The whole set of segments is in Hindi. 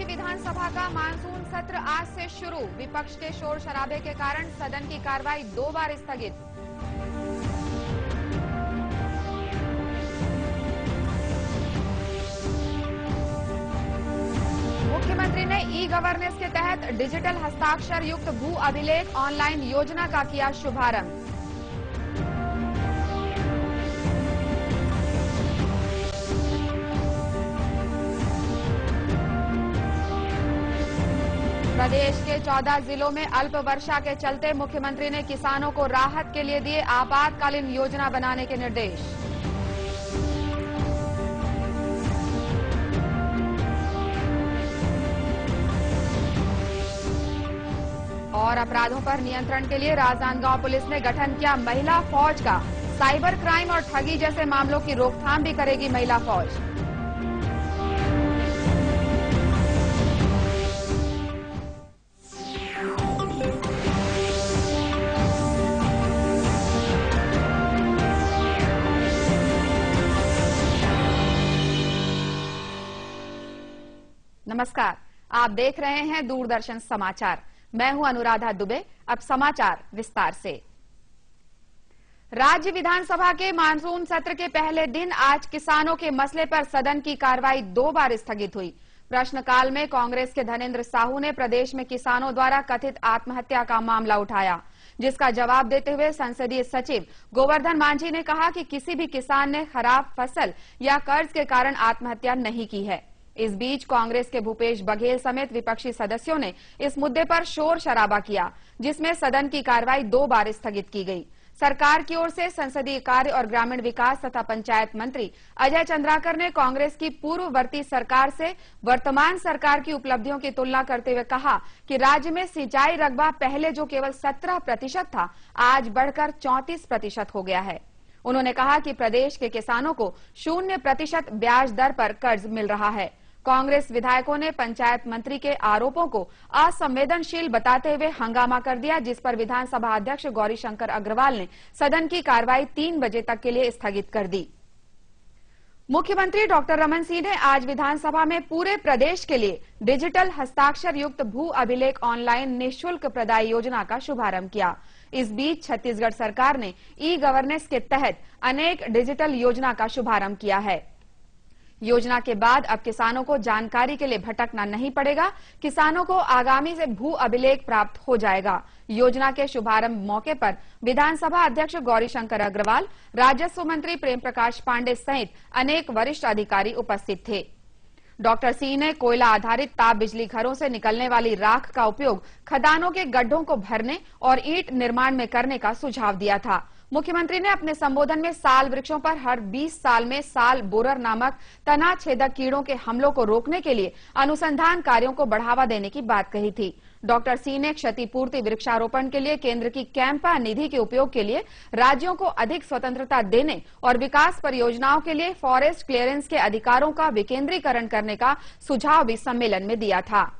राज्य विधानसभा का मानसून सत्र आज से शुरू। विपक्ष के शोर शराबे के कारण सदन की कार्रवाई 2 बार स्थगित। मुख्यमंत्री ने ई गवर्नेंस के तहत डिजिटल हस्ताक्षर युक्त भू अभिलेख ऑनलाइन योजना का किया शुभारंभ। प्रदेश के 14 जिलों में अल्प वर्षा के चलते मुख्यमंत्री ने किसानों को राहत के लिए दिए आपातकालीन योजना बनाने के निर्देश। और अपराधों पर नियंत्रण के लिए राजनांदगांव पुलिस ने गठन किया महिला फौज का। साइबर क्राइम और ठगी जैसे मामलों की रोकथाम भी करेगी महिला फौज। नमस्कार, आप देख रहे हैं दूरदर्शन समाचार। मैं हूं अनुराधा दुबे। अब समाचार विस्तार से। राज्य विधानसभा के मानसून सत्र के पहले दिन आज किसानों के मसले पर सदन की कार्रवाई 2 बार स्थगित हुई। प्रश्नकाल में कांग्रेस के धनेंद्र साहू ने प्रदेश में किसानों द्वारा कथित आत्महत्या का मामला उठाया, जिसका जवाब देते हुए संसदीय सचिव गोवर्धन मांझी ने कहा कि किसी भी किसान ने खराब फसल या कर्ज के कारण आत्महत्या नहीं की है। इस बीच कांग्रेस के भूपेश बघेल समेत विपक्षी सदस्यों ने इस मुद्दे पर शोर शराबा किया, जिसमें सदन की कार्रवाई 2 बार स्थगित की गई। सरकार की ओर से संसदीय कार्य और ग्रामीण विकास तथा पंचायत मंत्री अजय चंद्राकर ने कांग्रेस की पूर्ववर्ती सरकार से वर्तमान सरकार की उपलब्धियों की तुलना करते हुए कहा कि राज्य में सिंचाई रकबा पहले जो केवल 17% था, आज बढ़कर 34% हो गया है। उन्होंने कहा कि प्रदेश के किसानों को 0% ब्याज दर पर कर्ज मिल रहा है। कांग्रेस विधायकों ने पंचायत मंत्री के आरोपों को असंवेदनशील बताते हुए हंगामा कर दिया, जिस पर विधानसभा अध्यक्ष गौरीशंकर अग्रवाल ने सदन की कार्रवाई 3 बजे तक के लिए स्थगित कर दी। मुख्यमंत्री डॉक्टर रमन सिंह ने आज विधानसभा में पूरे प्रदेश के लिए डिजिटल हस्ताक्षर युक्त भू अभिलेख ऑनलाइन निःशुल्क प्रदाय योजना का शुभारंभ किया। इस बीच छत्तीसगढ़ सरकार ने ई गवर्नेंस के तहत अनेक डिजिटल योजना का शुभारंभ किया है। योजना के बाद अब किसानों को जानकारी के लिए भटकना नहीं पड़ेगा। किसानों को आगामी से भू अभिलेख प्राप्त हो जाएगा। योजना के शुभारंभ मौके पर विधानसभा अध्यक्ष गौरीशंकर अग्रवाल, राजस्व मंत्री प्रेम प्रकाश पांडे सहित अनेक वरिष्ठ अधिकारी उपस्थित थे। डॉक्टर सिंह ने कोयला आधारित ताप बिजली घरों से निकलने वाली राख का उपयोग खदानों के गड्ढों को भरने और ईंट निर्माण में करने का सुझाव दिया था। मुख्यमंत्री ने अपने संबोधन में साल वृक्षों पर हर 20 साल में साल बोरर नामक तना छेदक कीड़ों के हमलों को रोकने के लिए अनुसंधान कार्यों को बढ़ावा देने की बात कही थी। डॉक्टर सिंह ने क्षतिपूर्ति वृक्षारोपण के लिए केंद्र की कैंपा निधि के उपयोग के लिए राज्यों को अधिक स्वतंत्रता देने और विकास परियोजनाओं के लिए फॉरेस्ट क्लियरेंस के अधिकारों का विकेंद्रीकरण करने का सुझाव भी सम्मेलन में दिया था।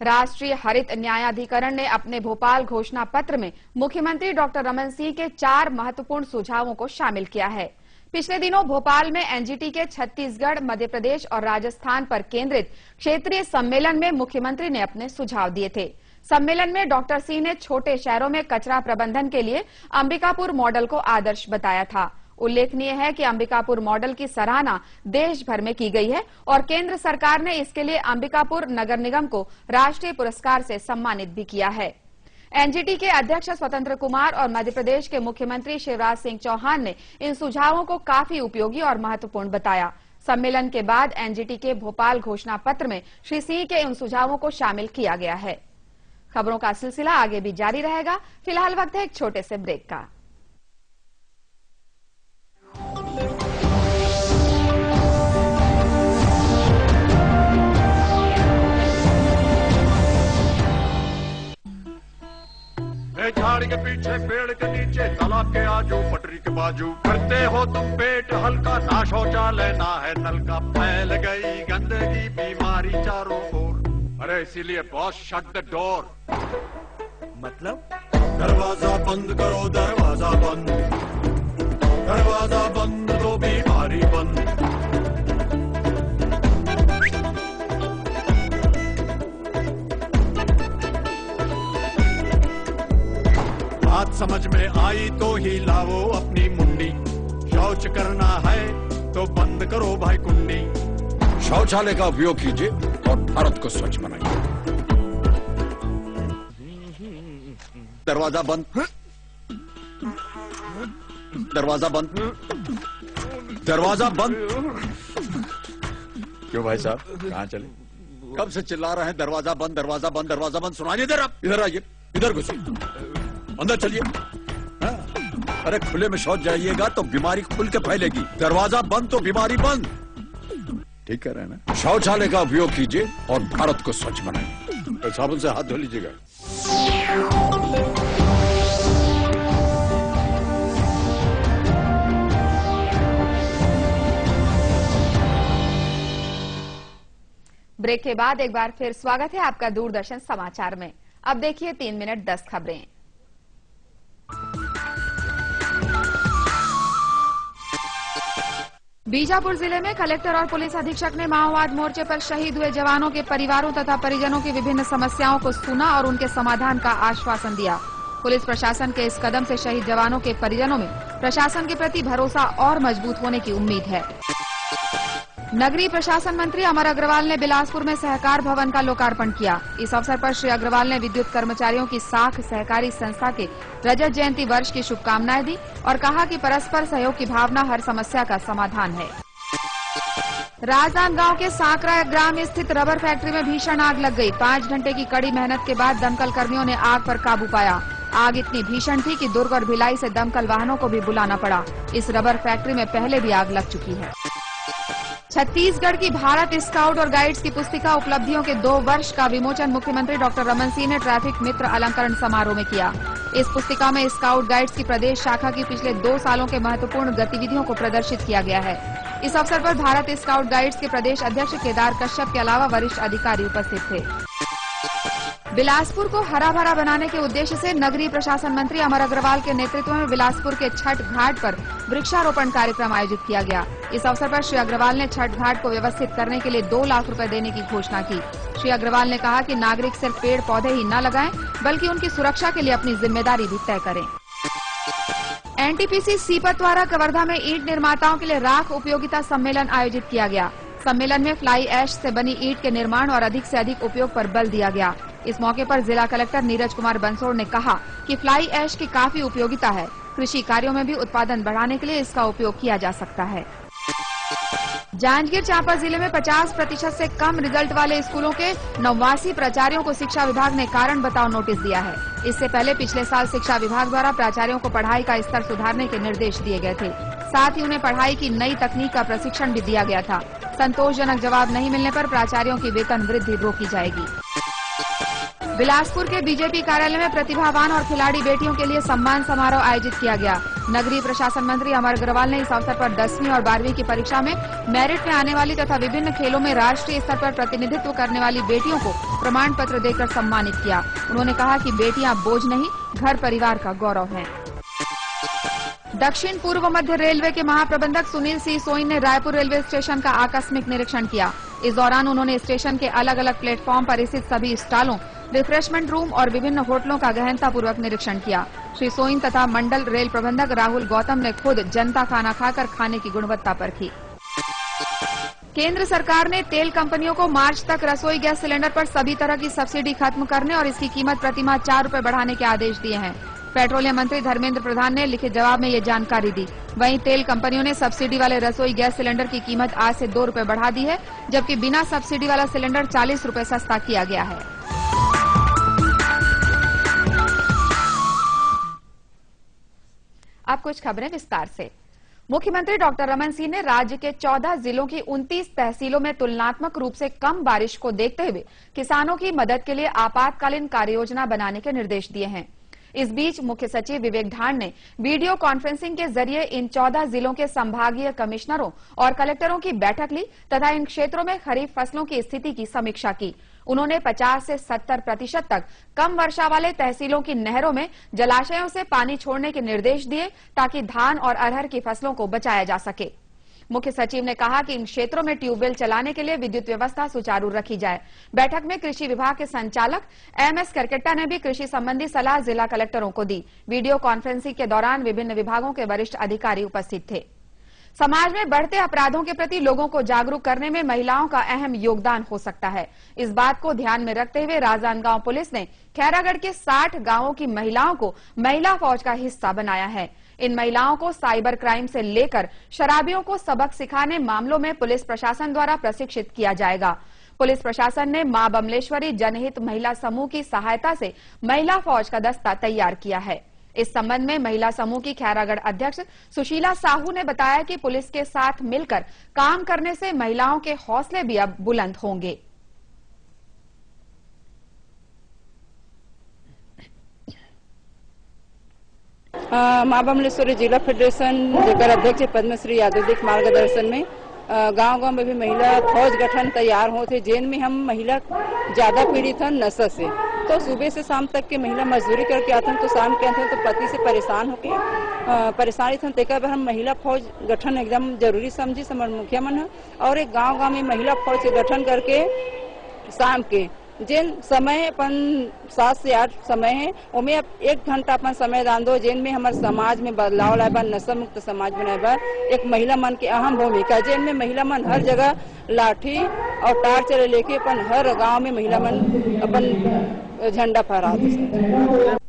राष्ट्रीय हरित न्यायाधिकरण ने अपने भोपाल घोषणा पत्र में मुख्यमंत्री डॉक्टर रमन सिंह के 4 महत्वपूर्ण सुझावों को शामिल किया है। पिछले दिनों भोपाल में एनजीटी के छत्तीसगढ़, मध्य प्रदेश और राजस्थान पर केंद्रित क्षेत्रीय सम्मेलन में मुख्यमंत्री ने अपने सुझाव दिए थे। सम्मेलन में डॉक्टर सिंह ने छोटे शहरों में कचरा प्रबंधन के लिए अंबिकापुर मॉडल को आदर्श बताया था। उल्लेखनीय है कि अंबिकापुर मॉडल की सराहना देश भर में की गई है और केंद्र सरकार ने इसके लिए अंबिकापुर नगर निगम को राष्ट्रीय पुरस्कार से सम्मानित भी किया है। एनजीटी के अध्यक्ष स्वतंत्र कुमार और मध्य प्रदेश के मुख्यमंत्री शिवराज सिंह चौहान ने इन सुझावों को काफी उपयोगी और महत्वपूर्ण बताया। सम्मेलन के बाद एनजीटी के भोपाल घोषणा पत्र में श्री सिंह के इन सुझावों को शामिल किया गया है। खबरों का सिलसिला आगे भी जारी रहेगा। फिलहाल वक्त है एक छोटे से ब्रेक का। झाड़ के पीछे, पेड़ के नीचे, तालाब के आजू, पटरी के बाजू, करते हो तुम पेट हल्का, ना शौचालय ना है नल का, फैल गई गंदगी बीमारी चारों ओर। अरे इसीलिए बॉस शट द डोर। मतलब दरवाजा बंद करो, दरवाजा बंद, दरवाजा बंद तो बीमारी बंद। बात समझ में आई तो ही लाओ अपनी मुंडी। शौच करना है तो बंद करो भाई कुंडी। शौचालय का उपयोग कीजिए और भारत को स्वच्छ बनाइए। दरवाजा बंद, दरवाजा बंद, दरवाजा बंद। क्यों भाई साहब, कहां चले? कब से चिल्ला रहे हैं दरवाजा बंद, दरवाजा बंद, दरवाजा बंद। सुनाई नहीं दे रहा? इधर आइए, इधर घुसिए, अंदर चलिए। हाँ? अरे खुले में शौच जाइएगा तो बीमारी खुल के फैलेगी। दरवाजा बंद तो बीमारी बंद। ठीक कह रहे हैं ना? शौचालय का उपयोग कीजिए और भारत को स्वच्छ बनाइए। साबुन से हाथ धो लीजिएगा। ब्रेक के बाद एक बार फिर स्वागत है आपका दूरदर्शन समाचार में। अब देखिए 3 मिनट 10 खबरें। बीजापुर जिले में कलेक्टर और पुलिस अधीक्षक ने माओवाद मोर्चे पर शहीद हुए जवानों के परिवारों तथा परिजनों की विभिन्न समस्याओं को सुना और उनके समाधान का आश्वासन दिया। पुलिस प्रशासन के इस कदम से शहीद जवानों के परिजनों में प्रशासन के प्रति भरोसा और मजबूत होने की उम्मीद है। नगरीय प्रशासन मंत्री अमर अग्रवाल ने बिलासपुर में सहकार भवन का लोकार्पण किया। इस अवसर पर श्री अग्रवाल ने विद्युत कर्मचारियों की साख सहकारी संस्था के रजत जयंती वर्ष की शुभकामनाएं दी और कहा कि परस्पर सहयोग की भावना हर समस्या का समाधान है। राजनांदगांव के सांकरा ग्राम स्थित रबर फैक्ट्री में भीषण आग लग गई। 5 घंटे की कड़ी मेहनत के बाद दमकल कर्मियों ने आग पर काबू पाया। आग इतनी भीषण थी कि दुर्ग और भिलाई से दमकल वाहनों को भी बुलाना पड़ा। इस रबर फैक्ट्री में पहले भी आग लग चुकी है। छत्तीसगढ़ की भारत स्काउट और गाइड्स की पुस्तिका उपलब्धियों के 2 वर्ष का विमोचन मुख्यमंत्री डॉक्टर रमन सिंह ने ट्रैफिक मित्र अलंकरण समारोह में किया। इस पुस्तिका में स्काउट गाइड्स की प्रदेश शाखा की पिछले 2 सालों के महत्वपूर्ण गतिविधियों को प्रदर्शित किया गया है। इस अवसर पर भारत स्काउट गाइड्स के प्रदेश अध्यक्ष केदार कश्यप के अलावा वरिष्ठ अधिकारी उपस्थित थे। बिलासपुर को हरा भरा बनाने के उद्देश्य से नगरीय प्रशासन मंत्री अमर अग्रवाल के नेतृत्व में बिलासपुर के छठ घाट पर वृक्षारोपण कार्यक्रम आयोजित किया गया। इस अवसर पर श्री अग्रवाल ने छठ घाट को व्यवस्थित करने के लिए 2 लाख रुपए देने की घोषणा की। श्री अग्रवाल ने कहा कि नागरिक सिर्फ पेड़ पौधे ही न लगाएं, बल्कि उनकी सुरक्षा के लिए अपनी जिम्मेदारी भी तय करें। एनटीपीसी सीपत द्वारा कवर्धा में ईंट निर्माताओं के लिए राख उपयोगिता सम्मेलन आयोजित किया गया। सम्मेलन में फ्लाई ऐश से बनी ईंट के निर्माण और अधिक से अधिक उपयोग पर बल दिया गया। इस मौके पर जिला कलेक्टर नीरज कुमार बंसोड़ ने कहा कि फ्लाई ऐश की काफी उपयोगिता है। कृषि कार्यों में भी उत्पादन बढ़ाने के लिए इसका उपयोग किया जा सकता है। जांजगीर चांपा जिले में 50% से कम रिजल्ट वाले स्कूलों के 89 प्राचार्यों को शिक्षा विभाग ने कारण बताओ नोटिस दिया है। इससे पहले पिछले साल शिक्षा विभाग द्वारा प्राचार्यों को पढ़ाई का स्तर सुधारने के निर्देश दिए गए थे। साथ ही उन्हें पढ़ाई की नई तकनीक का प्रशिक्षण भी दिया गया था। संतोषजनक जवाब नहीं मिलने पर प्राचार्यों की वेतन वृद्धि रोकी जाएगी। बिलासपुर के बीजेपी कार्यालय में प्रतिभावान और खिलाड़ी बेटियों के लिए सम्मान समारोह आयोजित किया गया। नगरीय प्रशासन मंत्री अमर अग्रवाल ने इस अवसर पर 10वीं और 12वीं की परीक्षा में मेरिट में आने वाली तथा विभिन्न खेलों में राष्ट्रीय स्तर पर प्रतिनिधित्व करने वाली बेटियों को प्रमाण पत्र देकर सम्मानित किया। उन्होंने कहा कि बेटियां बोझ नहीं, घर परिवार का गौरव हैं। दक्षिण पूर्व मध्य रेलवे के महाप्रबंधक सुनील सिंह सोइन ने रायपुर रेलवे स्टेशन का आकस्मिक निरीक्षण किया। इस दौरान उन्होंने स्टेशन के अलग अलग प्लेटफॉर्म पर स्थित सभी स्टॉलों, रिफ्रेशमेंट रूम और विभिन्न होटलों का गहनतापूर्वक निरीक्षण किया। श्री सोइन तथा मंडल रेल प्रबंधक राहुल गौतम ने खुद जनता खाना खाकर खाने की गुणवत्ता परखी। केंद्र सरकार ने तेल कंपनियों को मार्च तक रसोई गैस सिलेंडर पर सभी तरह की सब्सिडी खत्म करने और इसकी कीमत प्रतिमाह 4 रुपए बढ़ाने के आदेश दिए हैं। पेट्रोलियम मंत्री धर्मेंद्र प्रधान ने लिखित जवाब में ये जानकारी दी। वहीं तेल कंपनियों ने सब्सिडी वाले रसोई गैस सिलेंडर की कीमत आज से 2 रुपए बढ़ा दी है, जबकि बिना सब्सिडी वाला सिलेंडर 40 रुपए सस्ता किया गया है। अब कुछ खबरें विस्तार से। मुख्यमंत्री डॉक्टर रमन सिंह ने राज्य के 14 जिलों की 29 तहसीलों में तुलनात्मक रूप से कम बारिश को देखते हुए किसानों की मदद के लिए आपातकालीन कार्ययोजना बनाने के निर्देश दिए हैं। इस बीच मुख्य सचिव विवेक ढांड ने वीडियो कॉन्फ्रेंसिंग के जरिए इन 14 जिलों के संभागीय कमिश्नरों और कलेक्टरों की बैठक ली तथा इन क्षेत्रों में खरीफ फसलों की स्थिति की समीक्षा की। उन्होंने 50 से 70% तक कम वर्षा वाले तहसीलों की नहरों में जलाशयों से पानी छोड़ने के निर्देश दिए ताकि धान और अरहर की फसलों को बचाया जा सके। मुख्य सचिव ने कहा कि इन क्षेत्रों में ट्यूबवेल चलाने के लिए विद्युत व्यवस्था सुचारू रखी जाए। बैठक में कृषि विभाग के संचालक एमएस करकेट्टा ने भी कृषि संबंधी सलाह जिला कलेक्टरों को दी। वीडियो कॉन्फ्रेंसिंग के दौरान विभिन्न विभागों के वरिष्ठ अधिकारी उपस्थित थे। समाज में बढ़ते अपराधों के प्रति लोगों को जागरूक करने में महिलाओं का अहम योगदान हो सकता है। इस बात को ध्यान में रखते हुए राजनांदगांव पुलिस ने खैरागढ़ के 60 गांवों की महिलाओं को महिला फौज का हिस्सा बनाया है। इन महिलाओं को साइबर क्राइम से लेकर शराबियों को सबक सिखाने मामलों में पुलिस प्रशासन द्वारा प्रशिक्षित किया जाएगा। पुलिस प्रशासन ने मां बमलेश्वरी जनहित महिला समूह की सहायता से महिला फौज का दस्ता तैयार किया है। इस संबंध में महिला समूह की खैरागढ़ अध्यक्ष सुशीला साहू ने बताया कि पुलिस के साथ मिलकर काम करने से महिलाओं के हौसले भी अब बुलंद होंगे। मां बमलेश्वरी जिला फेडरेशन जेकर अध्यक्ष पद्मश्री यादव जी के मार्गदर्शन में गांव-गांव में भी महिला फौज गठन तैयार होते, जेन में हम महिला ज्यादा पीड़ित हैं नशा से। तो सुबह से शाम तक के महिला मजदूरी करके आते हैं, तो शाम के आते हैं तो पति से परेशान होके परेशानी थे। तेकर हम महिला फौज गठन एकदम जरूरी समझी समर मुखिया मन है। और एक गांव-गांव में महिला फौज के गठन करके शाम के जिन समय अपन 7 से 8 समय है, उनमें अब 1 घंटा अपन समय दान दो, जिन में हमारे समाज में बदलाव लाए बा, नशा मुक्त समाज बनाए बा। एक महिला मन की अहम भूमिका, जिन में महिला मन हर जगह लाठी और टार्च लेके अपन हर गांव में महिला मन अपन झंडा फहराते।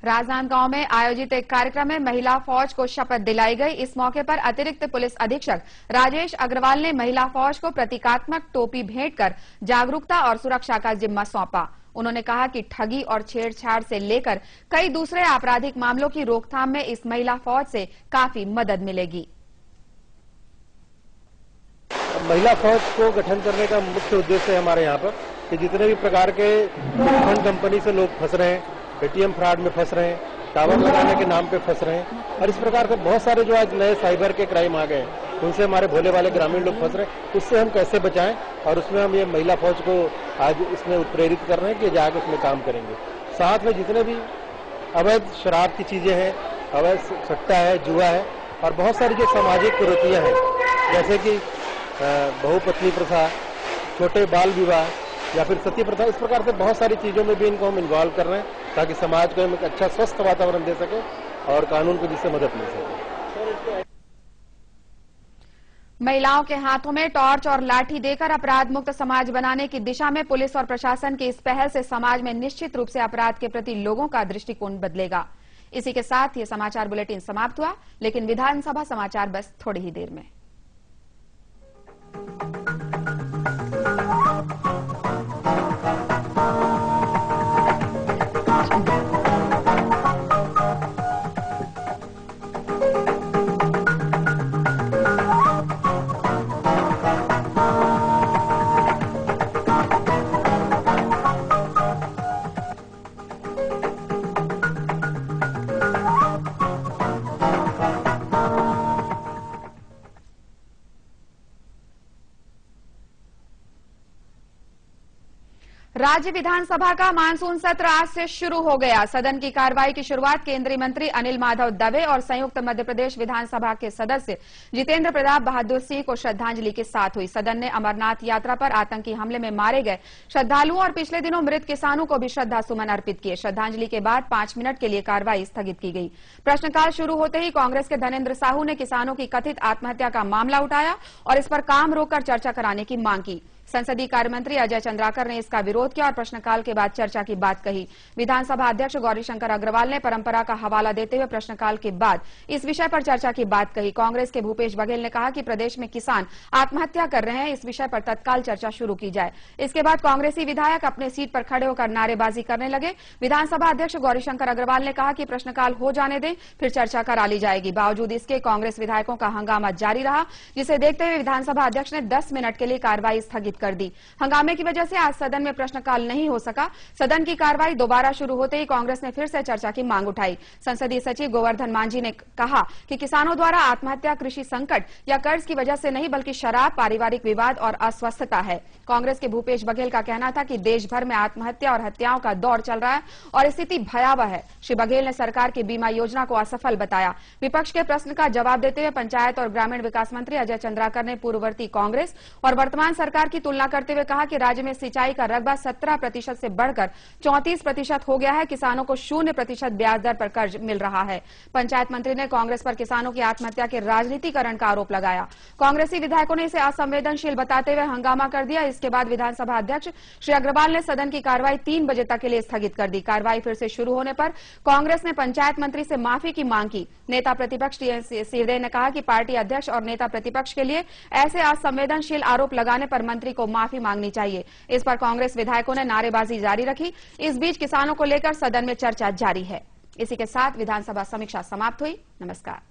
राजनांदगांव में आयोजित एक कार्यक्रम में महिला फौज को शपथ दिलाई गई। इस मौके पर अतिरिक्त पुलिस अधीक्षक राजेश अग्रवाल ने महिला फौज को प्रतीकात्मक टोपी भेंट कर जागरूकता और सुरक्षा का जिम्मा सौंपा। उन्होंने कहा कि ठगी और छेड़छाड़ से लेकर कई दूसरे आपराधिक मामलों की रोकथाम में इस महिला फौज से काफी मदद मिलेगी। महिला फौज को गठन करने का मुख्य उद्देश्य है हमारे यहाँ पर कि जितने भी प्रकार के फंड कंपनी से लोग फंस रहे हैं, एटीएम फ्रॉड में फंस रहे हैं, टावर लगाने के नाम पे फंस रहे हैं, और इस प्रकार के बहुत सारे जो आज नए साइबर के क्राइम आ गए हैं, उनसे हमारे भोले वाले ग्रामीण लोग फंस रहे हैं। उससे हम कैसे बचाएं, और उसमें हम ये महिला फौज को आज इसमें उत्प्रेरित कर रहे हैं कि जाकर उसमें काम करेंगे। साथ में जितने भी अवैध शराब की चीजें हैं, अवैध सट्टा है, जुआ है, और बहुत सारी जो सामाजिक कुरीतियां हैं, जैसे कि बहुपत्नी प्रथा, छोटे बाल विवाह या फिर सती प्रथा, इस प्रकार से बहुत सारी चीजों में भी इनको हम इन्वॉल्व कर रहे हैं, ताकि समाज को हम एक अच्छा स्वस्थ वातावरण दे सके और कानून को जिससे मदद मिल सके। महिलाओं के हाथों में टॉर्च और लाठी देकर अपराध मुक्त समाज बनाने की दिशा में पुलिस और प्रशासन की इस पहल से समाज में निश्चित रूप से अपराध के प्रति लोगों का दृष्टिकोण बदलेगा। इसी के साथ ये समाचार बुलेटिन समाप्त हुआ, लेकिन विधानसभा समाचार बस थोड़ी ही देर में। राज्य विधानसभा का मानसून सत्र आज से शुरू हो गया। सदन की कार्रवाई की शुरुआत केंद्रीय मंत्री अनिल माधव दवे और संयुक्त मध्य प्रदेश विधानसभा के सदस्य जितेंद्र प्रताप बहादुर सिंह को श्रद्धांजलि के साथ हुई। सदन ने अमरनाथ यात्रा पर आतंकी हमले में मारे गए श्रद्धालुओं और पिछले दिनों मृत किसानों को भी श्रद्धा सुमन अर्पित किए। श्रद्धांजलि के बाद 5 मिनट के लिए कार्रवाई स्थगित की गई। प्रश्नकाल शुरू होते ही कांग्रेस के धनेंद्र साहू ने किसानों की कथित आत्महत्या का मामला उठाया और इस पर काम रोककर चर्चा कराने की मांग की। संसदीय कार्य मंत्री अजय चंद्राकर ने इसका विरोध किया और प्रश्नकाल के बाद चर्चा की बात कही। विधानसभा अध्यक्ष गौरीशंकर अग्रवाल ने परंपरा का हवाला देते हुए प्रश्नकाल के बाद इस विषय पर चर्चा की बात कही। कांग्रेस के भूपेश बघेल ने कहा कि प्रदेश में किसान आत्महत्या कर रहे हैं, इस विषय पर तत्काल चर्चा शुरू की जाए। इसके बाद कांग्रेसी विधायक अपने सीट पर खड़े होकर नारेबाजी करने लगे। विधानसभा अध्यक्ष गौरीशंकर अग्रवाल ने कहा कि प्रश्नकाल हो जाने दें, फिर चर्चा करा ली जाएगी। बावजूद इसके कांग्रेस विधायकों का हंगामा जारी रहा, जिसे देखते हुए विधानसभा अध्यक्ष ने 10 मिनट के लिए कार्रवाई स्थगित कर दी। हंगामे की वजह से आज सदन में प्रश्नकाल नहीं हो सका। सदन की कार्रवाई दोबारा शुरू होते ही कांग्रेस ने फिर से चर्चा की मांग उठाई। संसदीय सचिव गोवर्धन मांझी ने कहा कि किसानों द्वारा आत्महत्या कृषि संकट या कर्ज की वजह से नहीं बल्कि शराब, पारिवारिक विवाद और अस्वस्थता है। कांग्रेस के भूपेश बघेल का कहना था कि देश भर में आत्महत्या और हत्याओं का दौर चल रहा है और स्थिति भयावह है। श्री बघेल ने सरकार की बीमा योजना को असफल बताया। विपक्ष के प्रश्न का जवाब देते हुए पंचायत और ग्रामीण विकास मंत्री अजय चंद्राकर ने पूर्ववर्ती कांग्रेस और वर्तमान सरकार की तुलना करते हुए कहा कि राज्य में सिंचाई का रकबा 17% से बढ़कर 34% हो गया है। किसानों को 0% ब्याज दर पर कर्ज मिल रहा है। पंचायत मंत्री ने कांग्रेस पर किसानों की आत्महत्या के राजनीतिकरण का आरोप लगाया। कांग्रेसी विधायकों ने इसे असंवेदनशील बताते हुए हंगामा कर दिया। इसके बाद विधानसभा अध्यक्ष श्री अग्रवाल ने सदन की कार्रवाई 3 बजे तक के लिए स्थगित कर दी। कार्रवाई फिर से शुरू होने पर कांग्रेस ने पंचायत मंत्री से माफी की मांग की। नेता प्रतिपक्ष टीएन सिंहदेव ने कहा कि पार्टी अध्यक्ष और नेता प्रतिपक्ष के लिए ऐसे असंवेदनशील आरोप लगाने पर मंत्री को माफी मांगनी चाहिए। इस पर कांग्रेस विधायकों ने नारेबाजी जारी रखी। इस बीच किसानों को लेकर सदन में चर्चा जारी है। इसी के साथ विधानसभा समीक्षा समाप्त हुई। नमस्कार।